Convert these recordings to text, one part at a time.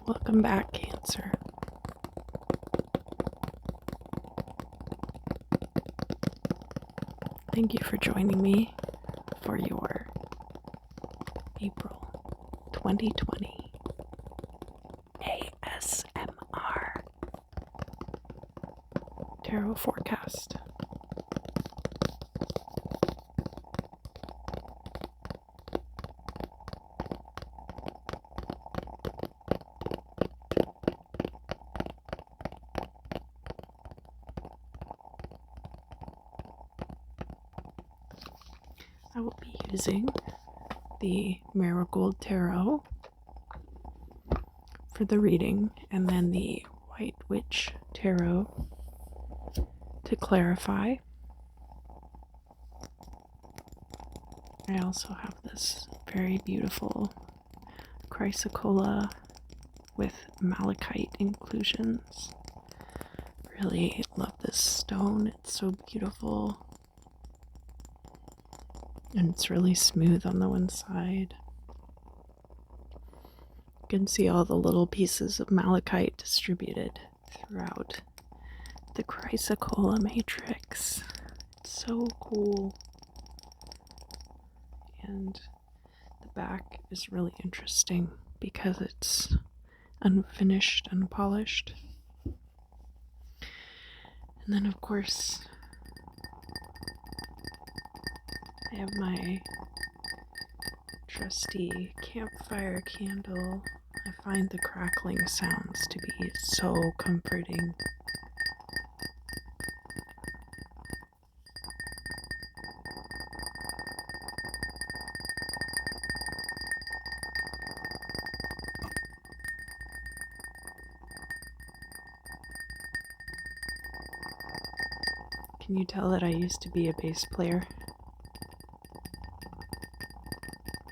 Welcome back, Cancer. Thank you for joining me for your April 2020 ASMR tarot forecast. I will be using the Marigold Tarot for the reading, and then the White Witch Tarot to clarify. I also have this very beautiful chrysocolla with malachite inclusions. Really love this stone. It's so beautiful. And it's really smooth on the one side. You can see all the little pieces of malachite distributed throughout the chrysocolla matrix. It's so cool. And the back is really interesting because it's unfinished, unpolished. And then, of course, I have my trusty campfire candle. I find the crackling sounds to be so comforting. Can you tell that I used to be a bass player?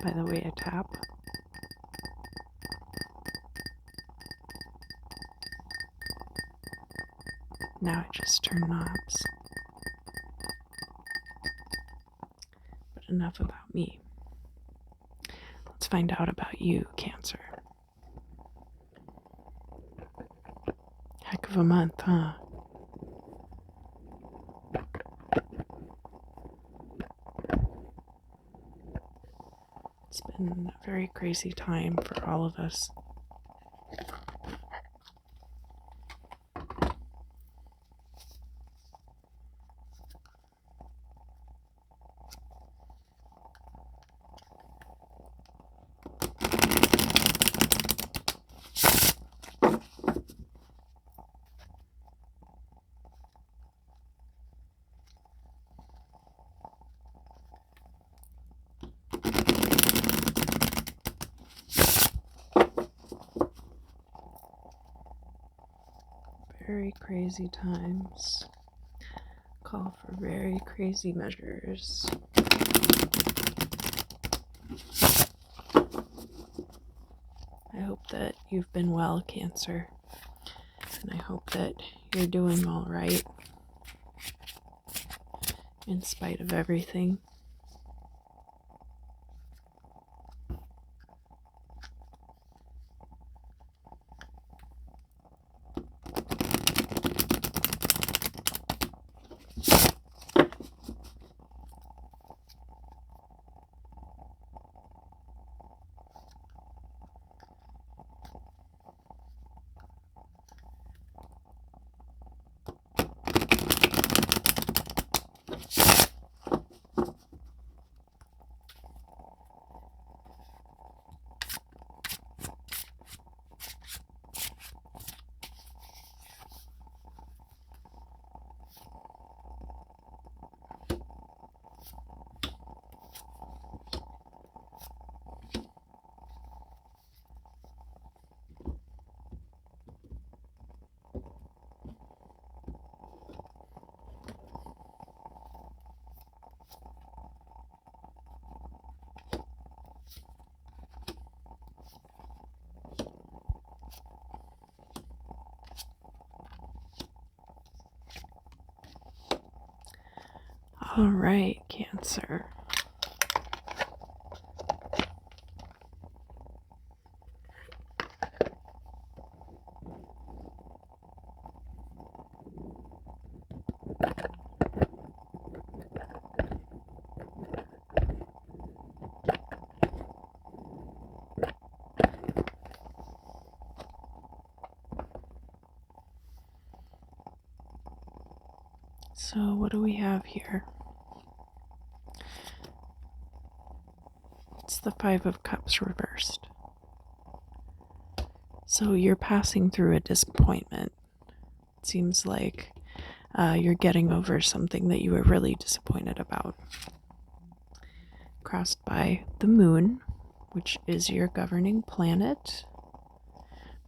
By the way I tap. Now I just turn knobs. But enough about me. Let's find out about you, Cancer. Heck of a month, huh? It's been a very crazy time for all of us. Very crazy times call for very crazy measures. I hope that you've been well, Cancer, and I hope that you're doing all right in spite of everything. All right, Cancer. So what do we have here? It's the Five of Cups reversed. So you're passing through a disappointment. It seems like you're getting over something that you were really disappointed about. Crossed by the moon, which is your governing planet,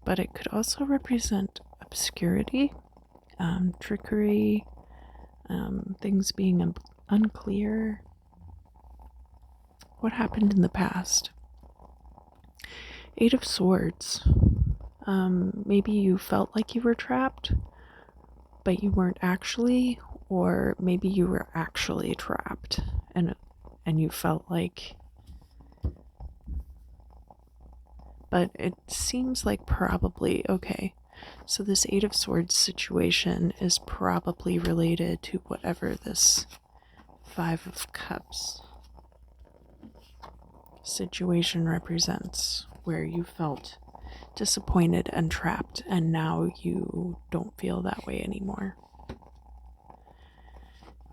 but it could also represent obscurity, trickery, things being unclear. What happened in the past? Eight of Swords. Maybe you felt like you were trapped, but you weren't actually, or maybe you were actually trapped and you felt like, but it seems like probably, okay, so this Eight of Swords situation is probably related to whatever this Five of Cups situation represents, where you felt disappointed and trapped, and now you don't feel that way anymore.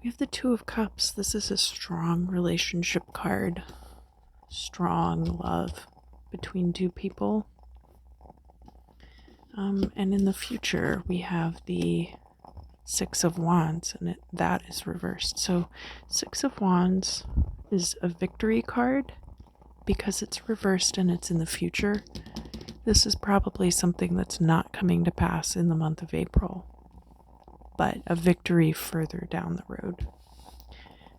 We have the Two of Cups. This is a strong relationship card. Strong love between two people. And in the future, we have the Six of Wands, and that is reversed. So Six of Wands is a victory card because it's reversed and it's in the future. This is probably something that's not coming to pass in the month of April, but a victory further down the road.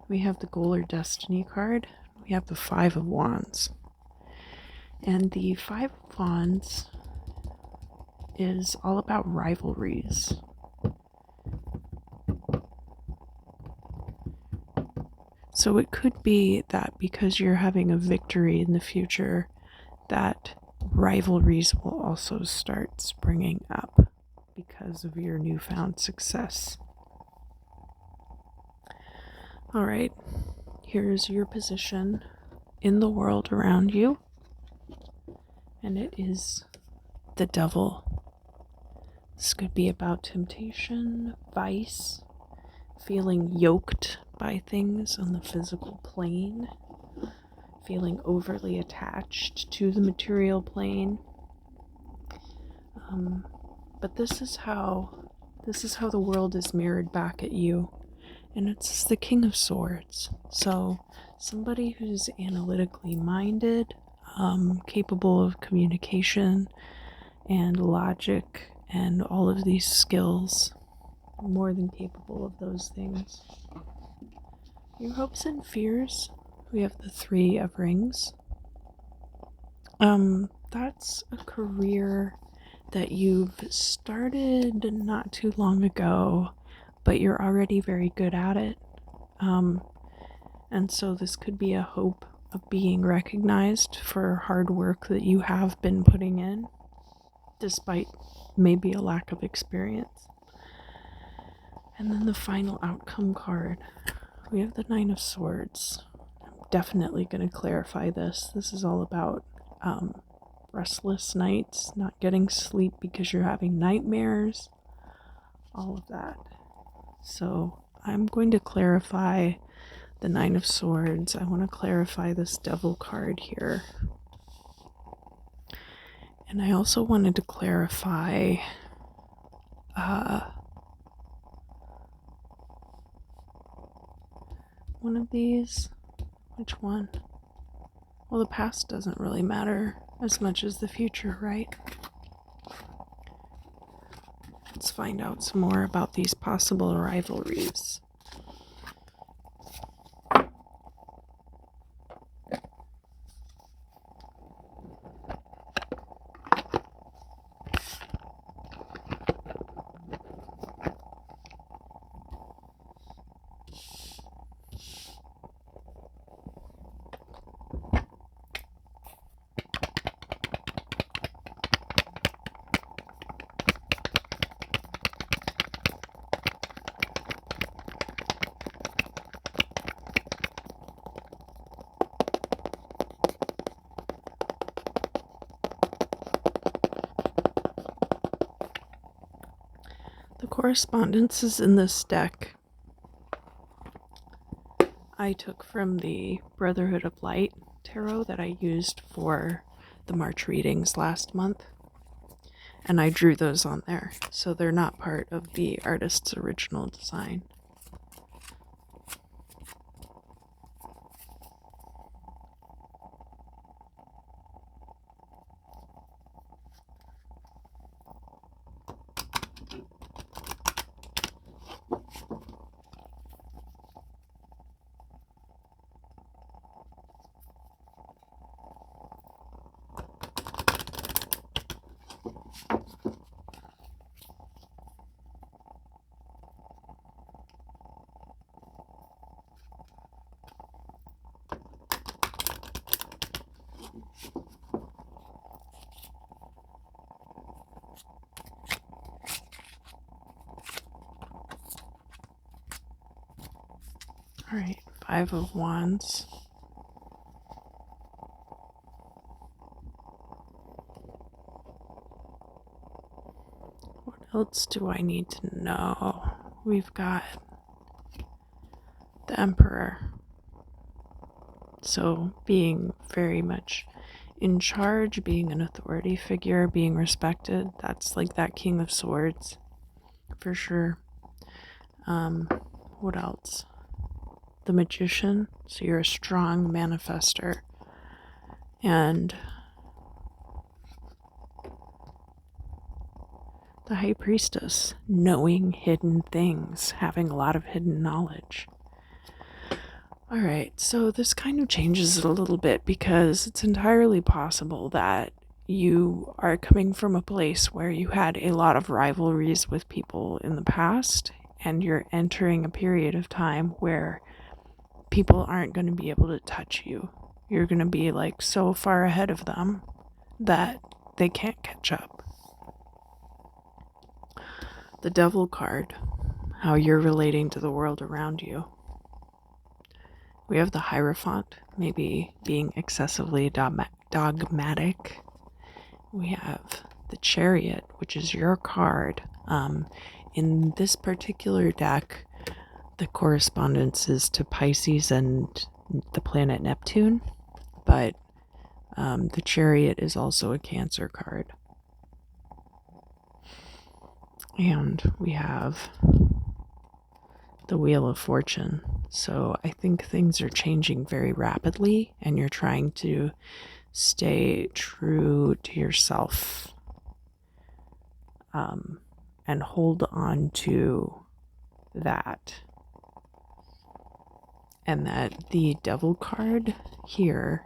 We have the Goal or Destiny card. We have the Five of Wands. And the Five of Wands is all about rivalries. So it could be that because you're having a victory in the future, that rivalries will also start springing up because of your newfound success. All right, here's your position in the world around you, and it is the Devil. This could be about temptation, vice, feeling yoked by things on the physical plane, feeling overly attached to the material plane. But this is how the world is mirrored back at you. And it's the King of Swords. So somebody who's analytically minded, capable of communication and logic and all of these skills, more than capable of those things. Your hopes and fears. We have the Three of Rings. That's a career that you've started not too long ago, but you're already very good at it. And so this could be a hope of being recognized for hard work that you have been putting in, despite maybe a lack of experience. And then the final outcome card. We have the Nine of Swords. I'm definitely going to clarify this. This is all about restless nights, not getting sleep because you're having nightmares, all of that. So I'm going to clarify the Nine of Swords. I want to clarify this Devil card here. And I also wanted to clarify one of these. Which one? Well, the past doesn't really matter as much as the future, right? Let's find out some more about these possible rivalries. The correspondences in this deck I took from the Brotherhood of Light tarot that I used for the March readings last month, and I drew those on there, so they're not part of the artist's original design. Alright, Five of Wands. What else do I need to know? We've got the Emperor. So being very much in charge, being an authority figure, being respected. That's like that King of Swords, for sure. What else? The Magician. So you're a strong manifester. And the High Priestess, knowing hidden things, having a lot of hidden knowledge. Alright, so this kind of changes it a little bit because it's entirely possible that you are coming from a place where you had a lot of rivalries with people in the past, and you're entering a period of time where people aren't going to be able to touch you. You're going to be like so far ahead of them that they can't catch up. The Devil card, how you're relating to the world around you. We have the Hierophant, maybe being excessively dogmatic. We have the Chariot, which is your card. In this particular deck, the correspondence is to Pisces and the planet Neptune, but the Chariot is also a Cancer card. And we have the Wheel of Fortune. So I think things are changing very rapidly, and you're trying to stay true to yourself and hold on to that. And that the Devil card here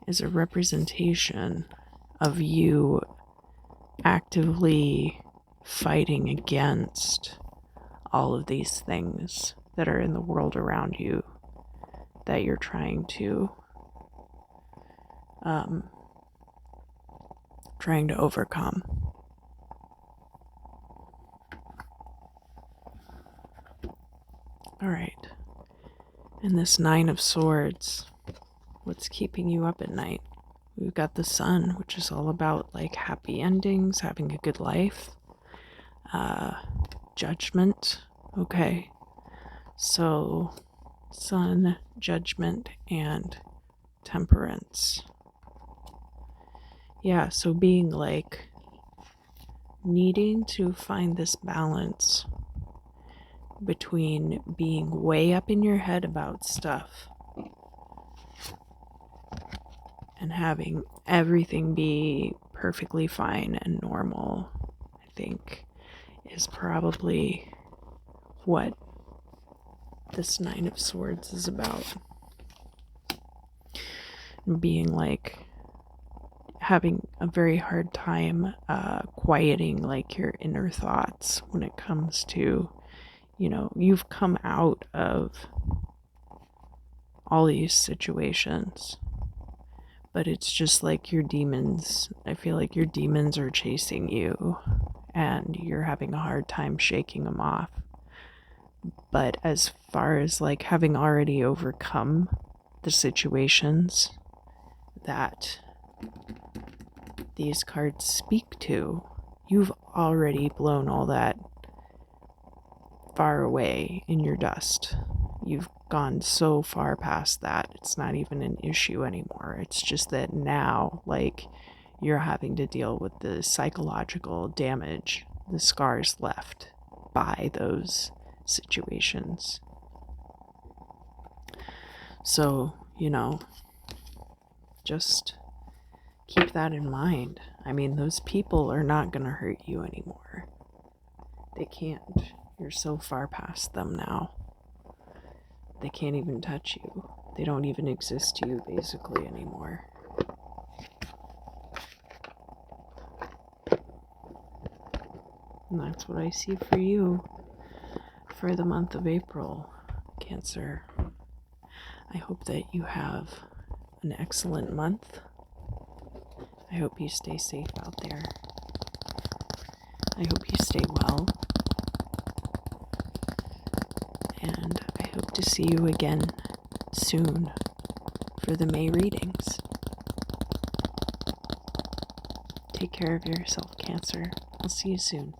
is a representation of you actively fighting against all of these things that are in the world around you that you're trying to overcome. All right. And this Nine of Swords, what's keeping you up at night? We've got the Sun, which is all about like happy endings, having a good life. Judgment. Okay. So Sun, Judgment, and Temperance. Yeah, so being like needing to find this balance between being way up in your head about stuff and having everything be perfectly fine and normal, I think, is probably what this Nine of Swords is about. And being like, having a very hard time quieting like your inner thoughts when it comes to, you know, you've come out of all these situations, but it's just like your demons. I feel like your demons are chasing you and you're having a hard time shaking them off. But as far as like having already overcome the situations that these cards speak to, you've already blown all that far away in your dust. You've gone so far past that, it's not even an issue anymore. It's just that now, like, you're having to deal with the psychological damage, the scars left by those situations. So, just keep that in mind. I mean, those people are not going to hurt you anymore. They can't. You're so far past them now. They can't even touch you. They don't even exist to you, basically, anymore. And that's what I see for you for the month of April, Cancer. I hope that you have an excellent month. I hope you stay safe out there. I hope you stay well. And I hope to see you again soon for the May readings. Take care of yourself, Cancer. I'll see you soon.